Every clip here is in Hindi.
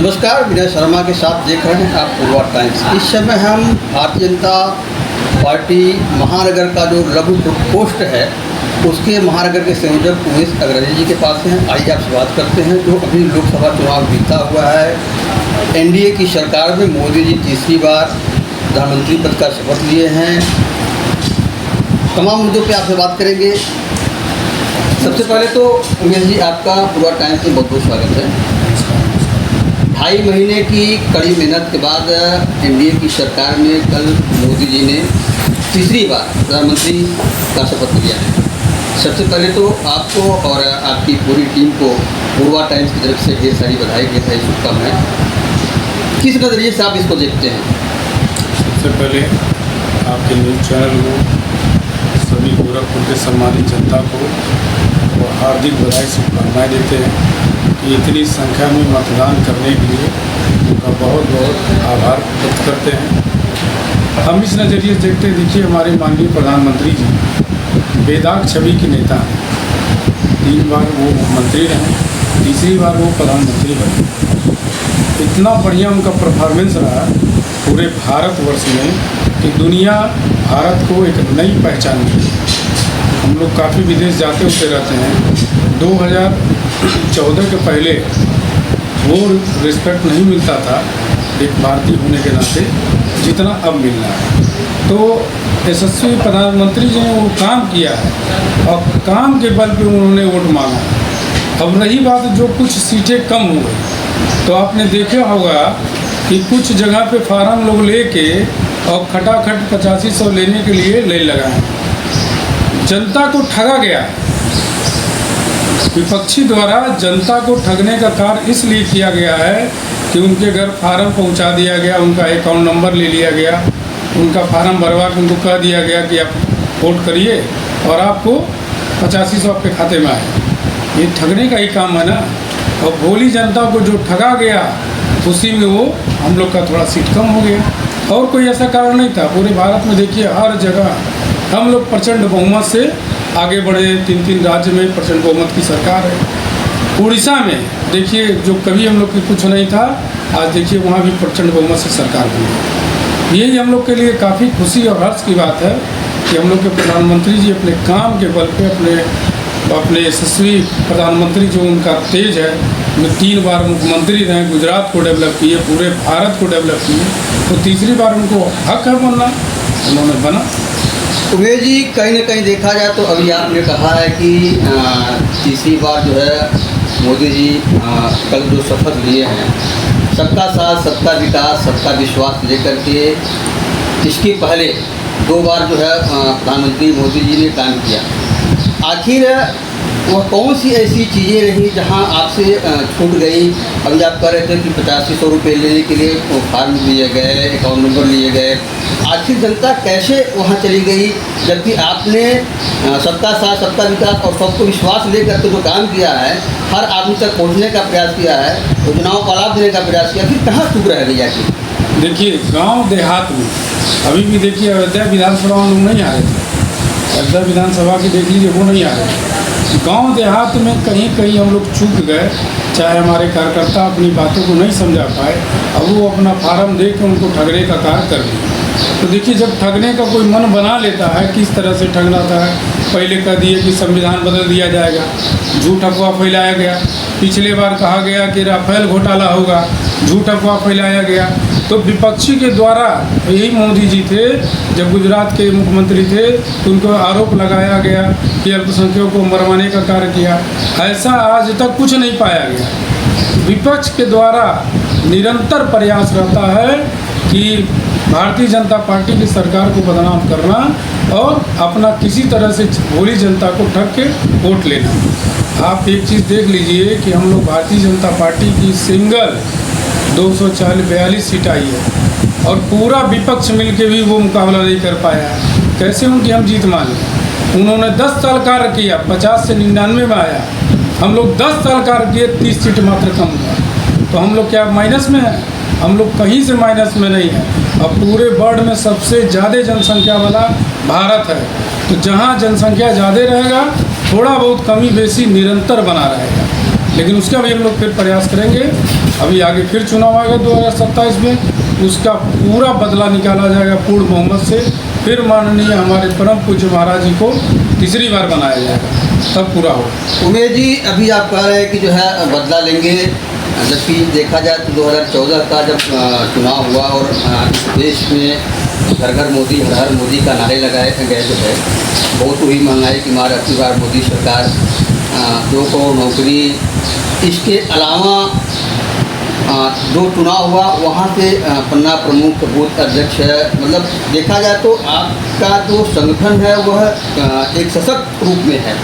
नमस्कार, विनय शर्मा के साथ देख रहे हैं आप पूर्वा टाइम्स। इस समय हम भारतीय जनता पार्टी महानगर का जो लघु प्रकोष्ठ है उसके महानगर के संयोजक उमेश अग्रवाल जी के पास हैं। आइए आपसे बात करते हैं। जो अभी लोकसभा चुनाव बीता हुआ है, एनडीए की सरकार में मोदी जी तीसरी बार प्रधानमंत्री पद का शपथ लिए हैं। तमाम मुद्दों पे आपसे बात करेंगे। सबसे पहले तो उमेश जी, आपका पूर्वा टाइम्स में बहुत बहुत स्वागत है। 2.5 महीने की कड़ी मेहनत के बाद एनडीए की सरकार में कल मोदी जी ने तीसरी बार प्रधानमंत्री का शपथ लिया है। सबसे पहले तो आपको और आपकी पूरी टीम को पूर्वा टाइम्स की तरफ से ढेर सारी बधाई, ढेर सारी शुभकामनाएं। किस नज़रिए से आप इसको देखते हैं? सबसे पहले आपके न्यूज़ चैनल को, सभी गोरखपुर के सम्मानित जनता को और हार्दिक बधाई शुभकामनाएँ देते हैं कि इतनी संख्या में मतदान करने के लिए उनका बहुत बहुत आभार व्यक्त करते हैं। हम इस नज़रिए से देखते हैं, देखिए हमारे माननीय प्रधानमंत्री जी बेदाग छवि के नेता हैं। 3 बार वो मुख्यमंत्री रहे, तीसरी बार वो प्रधानमंत्री बने। इतना बढ़िया उनका परफॉर्मेंस रहा पूरे भारतवर्ष में कि दुनिया भारत को एक नई पहचान दी। हम लोग काफ़ी विदेश जाते होते रहते हैं। 2014 के पहले वो रिस्पेक्ट नहीं मिलता था एक भारतीय होने के नाते जितना अब मिल रहा है। तो यशस्वी प्रधानमंत्री जी ने वो काम किया है और काम के बल पे उन्होंने वोट मांगा। अब रही बात जो कुछ सीटें कम हो गई, तो आपने देखा होगा कि कुछ जगह पे फार्म लोग लेके और खटाखट 8500 लेने के लिए ले लगाए। जनता को ठगा गया है। विपक्षी द्वारा जनता को ठगने का कार्य इसलिए किया गया है कि उनके घर फार्म पहुंचा दिया गया, उनका अकाउंट नंबर ले लिया गया, उनका फार्म भरवा के उनको कह दिया गया कि आप वोट करिए और आपको 8500 आपके खाते में आए। ये ठगने का ही काम है ना। और भोली जनता को जो ठगा गया उसी में वो हम लोग का थोड़ा सीट कम हो गया, और कोई ऐसा कारण नहीं था। पूरे भारत में देखिए हर जगह हम लोग प्रचंड बहुमत से आगे बढ़े। 3 राज्य में प्रचंड बहुमत की सरकार है। उड़ीसा में देखिए जो कभी हम लोग की कुछ नहीं था, आज देखिए वहाँ भी प्रचंड बहुमत से सरकार बनी। यही हम लोग के लिए काफ़ी खुशी और हर्ष की बात है कि हम लोग के प्रधानमंत्री जी अपने काम के बल पे अपने यशस्वी प्रधानमंत्री जो उनका तेज है, वो 3 बार मुख्यमंत्री रहे, गुजरात को डेवलप किए, पूरे भारत को डेवलप किए, तो तीसरी बार उनको हक है बनना, उन्होंने बना। उमेश जी, कहीं ना कहीं देखा जाए तो अभी आपने कहा है कि तीसरी बार जो है मोदी जी कल जो शपथ लिए हैं, सबका साथ, सबका विकास, सबका विश्वास लेकर के, इसके पहले 2 बार जो है प्रधानमंत्री मोदी जी ने काम किया। आखिर वह कौन सी ऐसी चीज़ें रही जहां आपसे छूट गई? अभी आप कह रहे थे कि 8500 रुपये लेने के लिए फॉर्म लिए गए, अकाउंट नंबर लिए गए। आखिर जनता कैसे वहां चली गई, जबकि आपने सबका साथ, सबका विकास और सबको विश्वास लेकर के जो काम किया है, हर आदमी तक पहुंचने का प्रयास किया है, योजनाओं का लाभ देने का प्रयास किया, फिर कहाँ चूक रह गई आखिर? देखिए गांव देहात में अभी भी देखिए अयोध्या विधानसभा में लोग नहीं आ रहे थे। अयोध्या विधानसभा की देख लीजिए, वो नहीं आ रहे थे। गांव देहात में कहीं कहीं हम लोग चूक गए, चाहे हमारे कार्यकर्ता अपनी बातों को नहीं समझा पाए और वो अपना फार्म दे के उनको ठगने का कार्य कर दिया। तो देखिए जब ठगने का कोई मन बना लेता है, किस तरह से ठगना था। पहले कह दिए कि संविधान बदल दिया जाएगा, झूठ अफवाह फैलाया गया। पिछले बार कहा गया कि राफेल घोटाला होगा, झूठ अफवाह फैलाया गया। तो विपक्षी के द्वारा, यही मोदी जी थे जब गुजरात के मुख्यमंत्री थे, तो उनको आरोप लगाया गया कि अल्पसंख्यकों को मरवाने का कार्य किया। ऐसा आज तक कुछ नहीं पाया गया। विपक्ष के द्वारा निरंतर प्रयास रहता है कि भारतीय जनता पार्टी की सरकार को बदनाम करना और अपना किसी तरह से भोली जनता को ठग के वोट लेना। आप एक चीज़ देख लीजिए कि हम लोग भारतीय जनता पार्टी की सिंगल 242 सीट आई है और पूरा विपक्ष मिलके भी वो मुकाबला नहीं कर पाया है। कैसे उनकी हम जीत माने? उन्होंने 10 साल कार्य किया, 50 से 99 में आया। हम लोग 10 साल कार्य किए, 30 सीट मात्र कम हुआ। तो हम लोग क्या माइनस में हैं? हम लोग कहीं से माइनस में नहीं हैं। अब पूरे वर्ल्ड में सबसे ज़्यादा जनसंख्या वाला भारत है। तो जहाँ जनसंख्या ज़्यादा रहेगा, थोड़ा बहुत कमी बेसी निरंतर बना रहेगा। लेकिन उसका भी हम लोग फिर प्रयास करेंगे अभी आगे फिर चुनाव आएगा 2027 में, उसका पूरा बदला निकाला जाएगा पूर्ण बहुमत से। फिर माननीय हमारे परम पूज्य महाराज जी को तीसरी बार बनाया जाएगा, तब पूरा हो। उमेश जी, अभी आप कह रहे हैं कि जो है बदला लेंगे, जबकि देखा जाए तो 2014 का जब चुनाव हुआ और इस देश में घर घर मोदी, हर हर मोदी का नारे लगाए गए जो है, बहुत हुई महंगाई की मार, अगली बार मोदी सरकार 2 करोड़ नौकरी, इसके अलावा जो चुनाव हुआ वहाँ से पन्ना प्रमुख बूथ अध्यक्ष है, मतलब देखा जाए तो आपका जो संगठन है वह एक सशक्त रूप में है।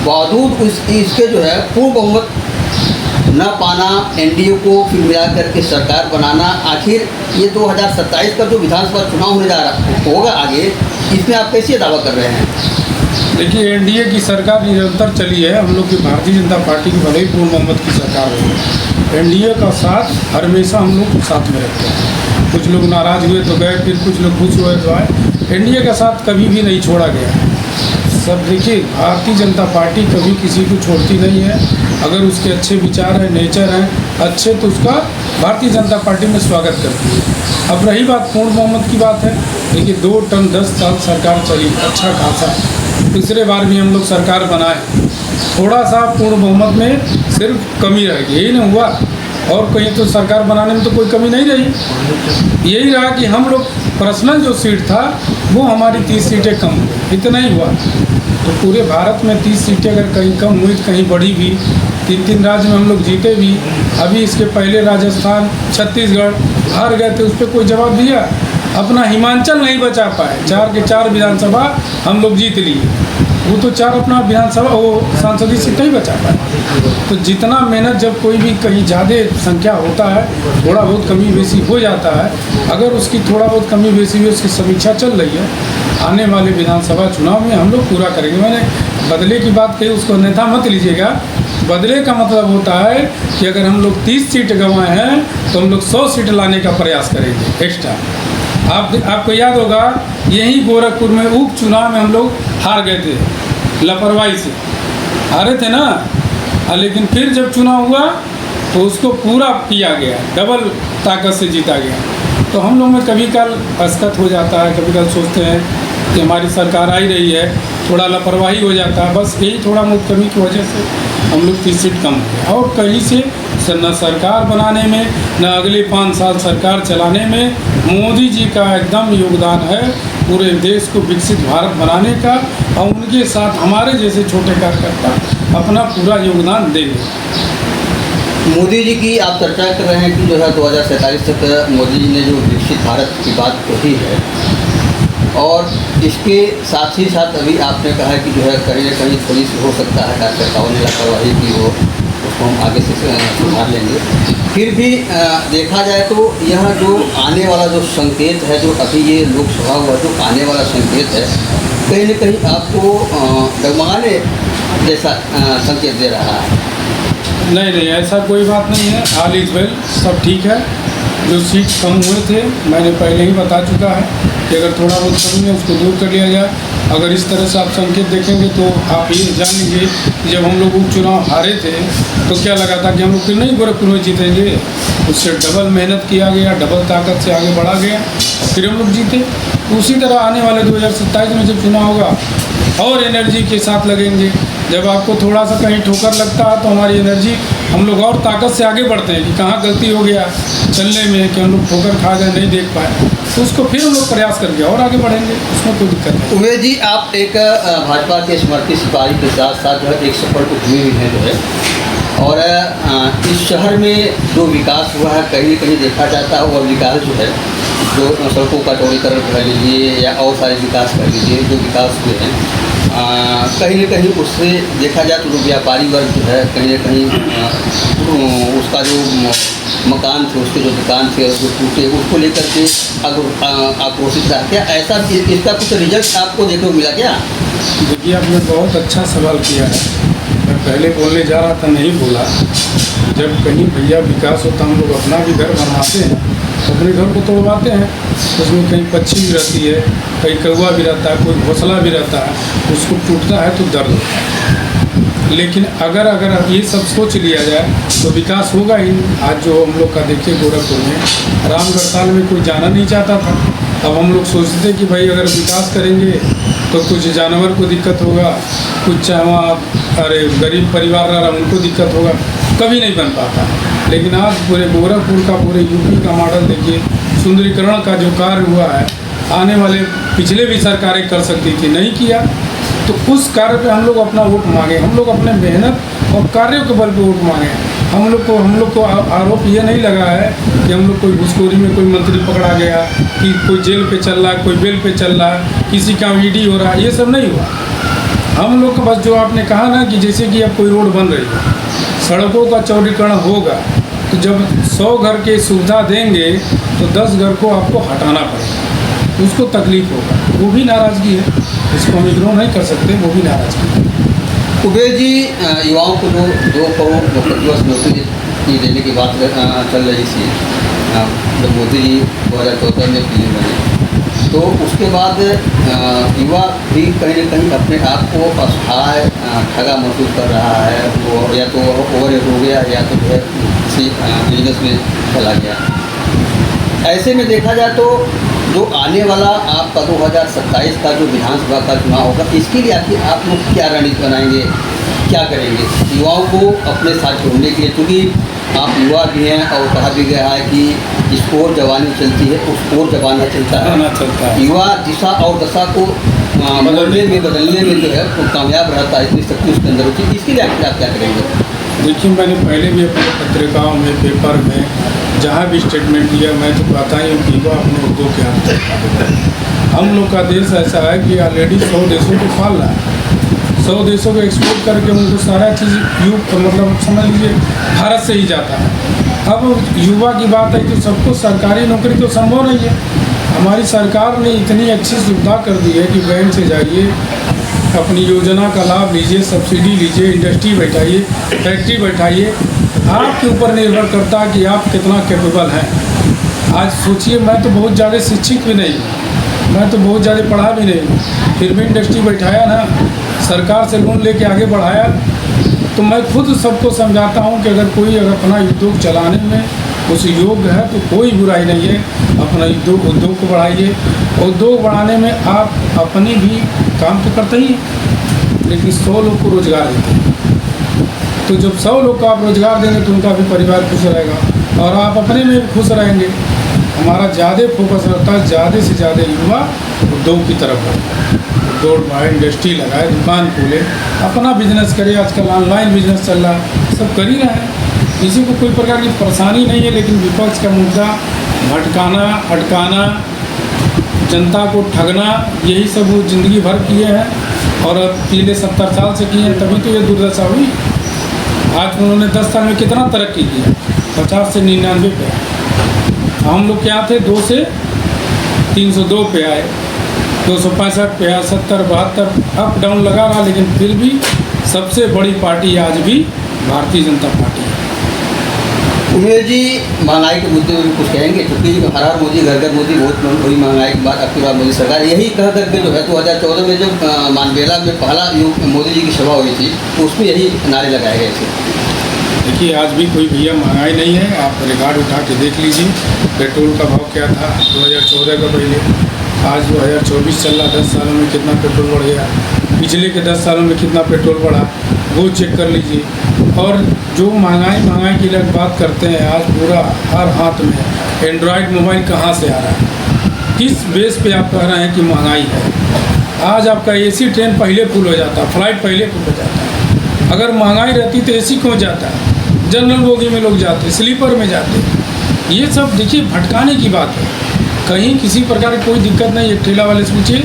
बावजूद इसके जो है पूर्ण बहुमत न पाना, एनडीए को फिर मिला करके सरकार बनाना, आखिर ये 2027 का जो विधानसभा चुनाव होने जा रहा होगा आगे, इसमें आप कैसे दावा कर रहे हैं? देखिए, एनडीए की सरकार निरंतर चली है। हम लोग की भारतीय जनता पार्टी की भले ही पूर्ण बहुमत की सरकार हो, एनडीए का साथ हमेशा हम लोग साथ में रखते हैं। कुछ लोग नाराज़ हुए तो गए, फिर कुछ लोग खुश हुए तो आए। एनडीए का साथ कभी भी नहीं छोड़ा गया। सब देखिए, भारतीय जनता पार्टी कभी किसी को छोड़ती नहीं है। अगर उसके अच्छे विचार हैं, नेचर हैं अच्छे, तो उसका भारतीय जनता पार्टी में स्वागत करती है। अब रही बात पूर्ण बहुमत की बात है, देखिए 2 टर्म 10 साल सरकार चली, अच्छा खासा। तीसरे बार भी हम लोग सरकार बनाए, थोड़ा सा पूर्ण बहुमत में सिर्फ कमी रह गई, यही नहीं हुआ। और कहीं तो सरकार बनाने में तो कोई कमी नहीं रही, यही रहा कि हम लोग पर्सनल जो सीट था वो हमारी 30 सीटें कम हुई, इतना ही हुआ। तो पूरे भारत में 30 सीटें अगर कहीं कम हुई, कहीं बढ़ी भी, 3 राज्य में हम लोग जीते भी। अभी इसके पहले राजस्थान, छत्तीसगढ़ हार गए थे, उस पर कोई जवाब दिया? अपना हिमाचल नहीं बचा पाए, 4 के 4 विधानसभा हम लोग जीत लिए, वो तो 4 अपना विधानसभा वो सांसदीय सीट नहीं बचा पाए। तो जितना मेहनत, जब कोई भी कहीं ज़्यादा संख्या होता है, थोड़ा बहुत कमी बेसी हो जाता है। अगर उसकी थोड़ा बहुत कमी बेसी हुई, उसकी समीक्षा चल रही है, आने वाले विधानसभा चुनाव में हम लोग पूरा करेंगे। मैंने बदले की बात कही, उसको अन्यथा मत लीजिएगा। बदले का मतलब होता है कि अगर हम लोग 30 सीट गंवाए हैं तो हम लोग 100 सीट लाने का प्रयास करेंगे एक्स्ट्रा। आपको याद होगा, यहीं गोरखपुर में उपचुनाव में हम लोग हार गए थे, लापरवाही से हारे थे ना। लेकिन फिर जब चुनाव हुआ तो उसको पूरा किया गया, डबल ताकत से जीता गया। तो हम लोग में कभी कल हसकत हो जाता है, कभी कल सोचते हैं कि हमारी सरकार आई रही है, थोड़ा लापरवाही हो जाता है। बस यही थोड़ा बहुत कमी की वजह से हम लोग 30 सीट कम हो, और कहीं से न सरकार बनाने में, न अगले 5 साल सरकार चलाने में मोदी जी का एकदम योगदान है पूरे देश को विकसित भारत बनाने का। और उनके साथ हमारे जैसे छोटे कार्यकर्ता अपना पूरा योगदान देंगे। मोदी जी की आप चर्चा कर रहे हैं कि जो है 2047 तक मोदी जी ने जो विकसित भारत की बात कही है, और इसके साथ ही साथ अभी आपने कहा है कि जो है कहीं ना कहीं थोड़ी सी हो सकता है डॉक्टर साहब ने लापरवाही की हो, उसको हम आगे से सुधार लेंगे। फिर भी देखा जाए तो यह जो आने वाला जो संकेत है, जो अभी ये लोकसभा हुआ जो आने वाला संकेत है, कहीं ना कहीं आपको डगमगाने जैसा संकेत दे रहा है। नहीं, ऐसा कोई बात नहीं है। ऑल इज वेल, सब ठीक है। जो सीट कम हुए थे, मैंने पहले ही बता चुका है कि अगर थोड़ा बहुत कमी है उसको दूर कर लिया जाए। अगर इस तरह से आप संकेत देखेंगे तो आप ये जान लीजिए कि जब हम लोग उपचुनाव हारे थे तो क्या लगा था कि हम लोग फिर नहीं गोरखपुर में जीतेंगे। उससे डबल मेहनत किया गया, डबल ताकत से आगे बढ़ा गया, फिर हम लोग जीते। उसी तरह आने वाले 2027 में जब चुनाव होगा और एनर्जी के साथ लगेंगे। जब आपको थोड़ा सा कहीं ठोकर लगता है तो हमारी एनर्जी, हम लोग और ताकत से आगे बढ़ते हैं कि कहाँ गलती हो गया चलने में, कि हम लोग ठोकर खा गए, नहीं देख पाए, तो उसको फिर हम लोग प्रयास करके और आगे बढ़ेंगे, उसमें कोई दिक्कत नहीं। उमेश जी, आप एक भाजपा के समर्पित सिपाही के साथ साथ जो है एक सफल उद्यमी भी हैं जो है, और इस शहर में जो विकास हुआ है कहीं न कहीं देखा जाता है वह विकास जो है, जो सड़कों का चौड़ीकरण कर लीजिए या और सारे विकास कर लीजिए, जो विकास हुए हैं कहीं न कहीं उससे देखा जाए तो जो व्यापारी वर्ग जो है कहीं न कहीं उसका जो मकान थे, उसके जो दुकान थे जो टूटे, उसको लेकर के आक्रोशित रहा। क्या ऐसा इसका कुछ रिजल्ट आपको देखने को मिला क्या? देखिए, आपने बहुत अच्छा सवाल किया है। मैं पहले बोलने जा रहा था, नहीं बोला। जब कहीं भैया विकास होता, हम लोग अपना भी घर बनवाते हैं, अपने घर को तोड़वाते हैं, उसमें कहीं पक्षी भी रहती है, कहीं कौवा भी रहता है, कोई घोंसला भी रहता है, उसको टूटता है तो दर्द होता है। लेकिन अगर ये सब सोच लिया जाए तो विकास होगा ही। आज जो हम लोग का देखिए गोरखपुर में रामगढ़ ताल में कोई जाना नहीं चाहता था। अब हम लोग सोचते कि भाई अगर विकास करेंगे तो कुछ जानवर को दिक्कत होगा, कुछ वहाँ अरे गरीब परिवार रहा उनको दिक्कत होगा, कभी नहीं बन पाता। लेकिन आज पूरे गोरखपुर का, पूरे यूपी का मॉडल देखिए, सुंदरीकरण का जो कार्य हुआ है, आने वाले पिछले भी सरकारें कर सकती थी, नहीं किया। तो उस कार्य पे हम लोग अपना वोट मांगे, हम लोग अपने मेहनत और कार्यों के बल पे वोट मांगे। हम लोग को आरोप ये नहीं लगा है कि हम लोग कोई घुसखोरी में कोई मंत्री पकड़ा गया, कि कोई जेल पे चल रहा है, कोई बेल पे चल रहा है, किसी का ईडी हो रहा है, ये सब नहीं हुआ। हम लोग का बस जो आपने कहा ना कि जैसे कि अब कोई रोड बन रही है, सड़कों का चौड़ीकरण होगा, तो जब 100 घर के सुविधा देंगे तो 10 घर को आपको हटाना पड़ेगा, उसको तकलीफ होगा, वो भी नाराज़गी है, इसको हम इग्नोर नहीं कर सकते, वो भी नाराज़गी है। कुबेर जी, युवाओं को जो 2 करोड़ प्रतिवर्ष नौकरी देने की बात चल रही थी जब मोदी जी 2014 में पीएम बने, तो उसके बाद युवा भी कहीं न कहीं अपने आप को असहाय, ठगा महसूस कर रहा है। वो या तो ओवर हो गया या तो जो है किसी बिजनेस में चला गया। ऐसे में देखा जाए तो जो आने वाला आपका 2027 का जो विधानसभा का चुनाव होगा, इसके लिए आखिर आप लोग क्या रणनीति बनाएंगे, क्या करेंगे युवाओं को अपने साथ जोड़ने के लिए? क्योंकि आप युवा भी हैं और कहा भी गया है कि जिसको ओर जवानी चलती है उसको ओर जमाना चलता है। युवा दिशा और दशा को बदलने में जो है वो कामयाब रहता है, इतनी शक्ति उसके अंदर होती है। इसके लिए आखिर आप क्या करेंगे? देखिए, मैंने पहले भी अपने पत्रिकाओं में, पेपर में जहाँ भी स्टेटमेंट दिया, मैं तो कहता ही हूँ कि युवा अपने उद्योग के हाथ। हम लोग का देश ऐसा है कि ऑलरेडी 100 देशों को पाल रहा है, 100 देशों को एक्सपोर्ट करके उनको सारा चीज़ मतलब समझ लीजिए भारत से ही जाता है। अब युवा की बात है तो सबको सरकारी नौकरी तो संभव नहीं है। हमारी सरकार ने इतनी अच्छी सुविधा कर दी है कि बैंक से जाइए, अपनी योजना का लाभ लीजिए, सब्सिडी लीजिए, इंडस्ट्री बैठाइए, फैक्ट्री बैठाइए। आपके ऊपर निर्भर करता है कि आप कितना कैपेबल हैं। आज सोचिए, मैं तो बहुत ज़्यादा शिक्षित भी नहीं हूँ, मैं तो बहुत ज़्यादा पढ़ा भी नहीं हूँ, फिर भी इंडस्ट्री बैठाया ना, सरकार से लोन लेके आगे बढ़ाया। तो मैं खुद सबको समझाता हूँ कि अगर कोई अपना उद्योग चलाने में उस योग्य है तो कोई बुराई नहीं है, अपना उद्योग को बढ़ाइए। उद्योग बढ़ाने में आप अपनी भी काम तो करते ही हैं, लेकिन 100 लोग को रोज़गार देते हैं। तो जब 100 लोग को आप रोज़गार देंगे तो उनका भी परिवार खुश रहेगा और आप अपने में भी खुश रहेंगे। हमारा ज़्यादा फोकस रहता है ज़्यादा से ज़्यादा युवा उद्योग की तरफ बढ़े, उद्योग बढ़ाए, इंडस्ट्री लगाए, दुकान खोले, अपना बिजनेस करे। आजकल ऑनलाइन बिजनेस चल रहा है, सब कर ही रहे हैं, किसी को कोई प्रकार की परेशानी नहीं है। लेकिन विपक्ष का मुद्दा भटकाना, अटकाना, जनता को ठगना, यही सब वो ज़िंदगी भर किए हैं और अब पिछले 70 साल से किए हैं, तभी तो ये दुर्दशा हुई। आज उन्होंने 10 साल में कितना तरक्की किया, 50 से 99 पे आए। हम लोग क्या थे, 2 से 302 पे आए, 265 पे आए, 70, 72 अप डाउन लगा रहा, लेकिन फिर भी सबसे बड़ी पार्टी आज भी भारतीय जनता पार्टी है। उमेश जी, महंगाई के मुद्दे में भी कुछ कहेंगे? क्योंकि हर हर मोदी, घर घर मोदी, बहुत बड़ी महंगाई के बाद अब की बार मोदी सरकार यही कह करके जो है 2014 में जब मानबेला में पहला मोदी जी की सभा हुई थी तो उसमें यही नारे लगाए गए थे। देखिए, आज भी कोई भैया महंगाई नहीं है। आप रिकॉर्ड उठा के देख लीजिए, पेट्रोल का भाव क्या था 2014 का पहले, आज 2024 चल रहा, 10 सालों में कितना पेट्रोल बढ़ गया, पिछले के 10 सालों में कितना पेट्रोल बढ़ा, वो चेक कर लीजिए। और जो महंगाई की लोग बात करते हैं, आज पूरा हर हाथ में एंड्रॉयड मोबाइल कहाँ से आ रहा है? किस बेस पे आप कह रहे हैं कि महंगाई है? आज आपका AC ट्रेन पहले फुल हो जाता, फ्लाइट पहले फुल हो जाता है। अगर महंगाई रहती तो AC क्यों जाता? जनरल बोगी में लोग जाते, स्लीपर में जाते। ये सब देखिए भटकाने की बात है। कहीं किसी प्रकार की कोई दिक्कत नहीं है। ठेला वाले से पूछिए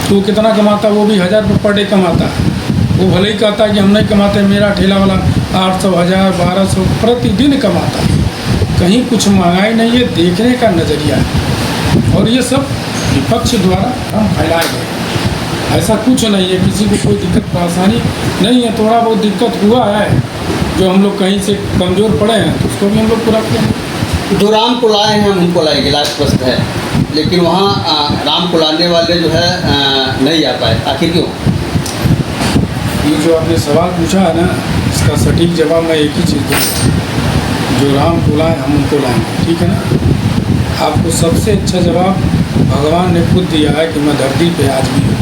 तो वो कितना कमाता, वो भी 1000 रुपये पर डे कमाता है। वो भले ही कहता है कि हम नहीं कमाते, मेरा ठेला वाला 800, 1000, 1200 प्रतिदिन कमाता है। कहीं कुछ महंगाई नहीं है, देखने का नज़रिया है। और ये सब विपक्ष द्वारा हम फैलाए गए, ऐसा कुछ नहीं है। किसी को कोई दिक्कत परेशानी नहीं है। थोड़ा बहुत दिक्कत हुआ है, जो हम लोग कहीं से कमज़ोर पड़े हैं तो उसको भी हम लोग पूरा करें। जो राम को लाए हैं हम उनको लाएंगे, लास्ट प्रश्न है। लेकिन वहाँ राम को लाने वाले जो है नहीं आ पाए, आखिर क्यों? ये जो आपने सवाल पूछा है ना, इसका सटीक जवाब मैं एक ही चीज़ दूँगा, जो राम को लाए हम उनको लाएंगे, ठीक है ना। आपको सबसे अच्छा जवाब भगवान ने खुद दिया है कि मैं धरती पे आज भी हूँ।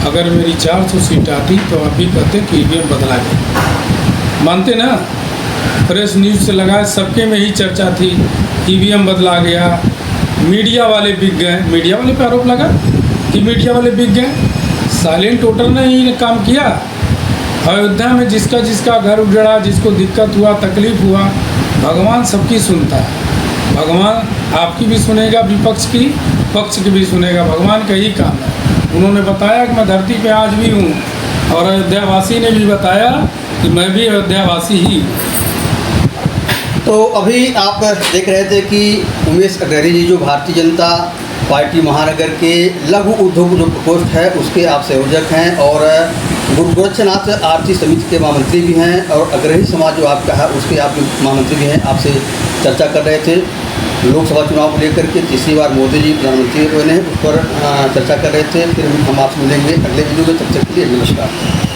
अगर मेरी 400 सीट आती तो आप भी कहते कि ईवीएम बदला गया, मानते ना। प्रेस न्यूज़ से लगाए सबके में ही चर्चा थी, ईवीएम बदला गया, मीडिया वाले बिक गए। मीडिया वाले पे आरोप लगा कि मीडिया वाले बिक गए, साइलेंट वोटर ने ही काम किया। अयोध्या में जिसका जिसका घर उजड़ा, जिसको दिक्कत हुआ, तकलीफ हुआ, भगवान सबकी सुनता है। भगवान आपकी भी सुनेगा, विपक्ष की, पक्ष की भी सुनेगा। भगवान का ही काम है। उन्होंने बताया कि मैं धरती पे आज भी हूँ, और अयोध्यावासी ने भी बताया कि मैं भी अयोध्यावासी ही हूँ। तो अभी आप देख रहे थे कि उमेश अग्रहरी जी जो भारतीय जनता पार्टी महानगर के लघु उद्योग जो प्रकोष्ठ है उसके आप संयोजक हैं, और गुरु गोरक्षनाथ आरती समिति के महामंत्री भी हैं, और अग्रही समाज जो आपका है उसके आप महामंत्री भी हैं। आपसे चर्चा कर रहे थे लोकसभा चुनाव को लेकर के, तीसरी बार मोदी जी प्रधानमंत्री बने उस पर चर्चा कर रहे थे। फिर हम आपसे मिलेंगे अगले वीडियो में, तब तक के लिए नमस्कार।